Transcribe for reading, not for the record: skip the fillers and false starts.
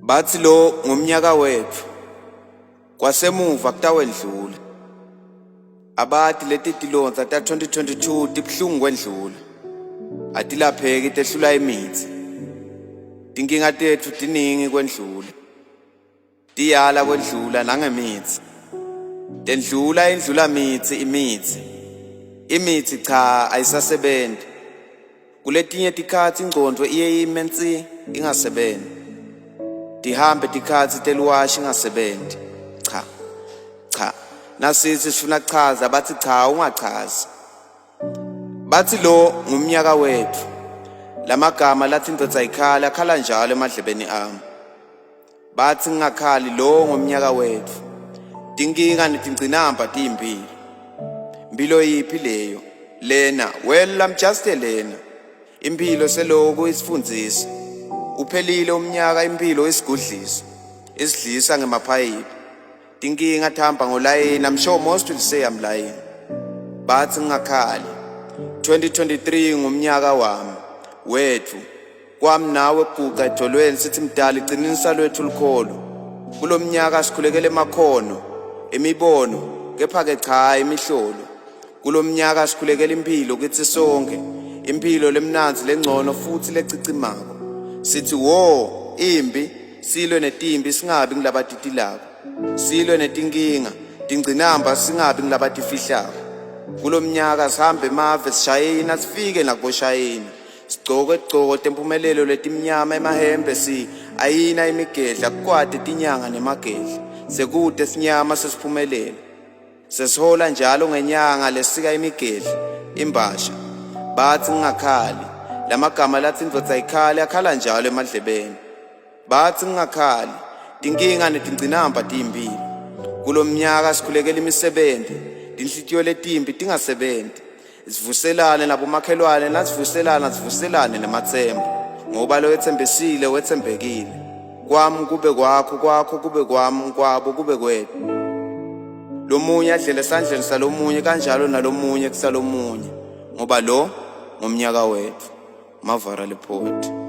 Bathi lo ngumnyaka wethu kwasemuva kutawendlula. Abathi leti tilonza ta 2022 tibhlungu kwendlula. Atilapheki tehlula imithi. Tinkinga tethu tiningi kwendlula. Tiyala kwendlula nangemithi. Tendlula indlula imithi. Imithi cha ayisasebenzi. Kuletinye tikhathi ingqondo iye imensi ingasebenzi. Tihambe tikhathi teluwashi ingasebenzi. Cha. Nasithi sifuna kuchaza bathi cha ungachazi. Bathi lo ngumnyaka wethu. Lamagama lathi indodza ikhala khala njalo emadlebeni ami. Bathi ngingakhali lo ngumnyaka wethu. Tinkinga netingcinamba tiyimpilo. Impilo yiphi leyo? Lena, well I'm just lena. Impilo seloko isifundzisa. Uphelile umnyaka impilo isigudlisa. Isidlisa ngemaphayipi. Tinkinga thamba ngolayini, I'm sure most will say I'm lying. Bathi ngingakhali. 2023 ngumnyaka wami. Wethu. Kwami nawe kuqa edolweni sithi mdala iqinisa lwethu likholo. Kulomnyaka sikhulekele emakhono, imibono, kepha ke cha imihlolo. Kulomnyaka sikhulekele impilo kithi sonke. Impilo lemnanzi lengcono futhi lecicimako. Sithi wo imbi silwe netimbi singabi ngilabatitilako. Silwe netinkinga tingcinamba singabi ngilabatifihlako. Kulomnyaka sihambe emave sishayina sifike nakuboshayina. Sigcoke tempumelelo letimnyama emahembe ayina imigedla kukwade tinyanga nemagedla. Sekude sinyama sesiphumelele. Sesihola njalo ngenyanga lesika imigedla imbasha. Bathi ngingakhali. Lamagama lathi indvodza ikhala yakhala njalo emadlebeni. Bathi ngingakhali. Tinkinga netingcinamba tiyimpilo. Kulomnyaka sikhulekela imisebenzi. Tinhlitiyo letimbi tingasebenzi. Sivuselane nabomakhelwane nasivuselane nemathemba. Ngoba lo ethembesile wethembekile. Kwami kube kwakho, kwakho kube kwami, kwabo kube kwethu. Lomunye adlele esandleni salomunye kanjalo nalomunye kusalomunye. Ngoba lo ngumnyaka wethu. Mavara le poet.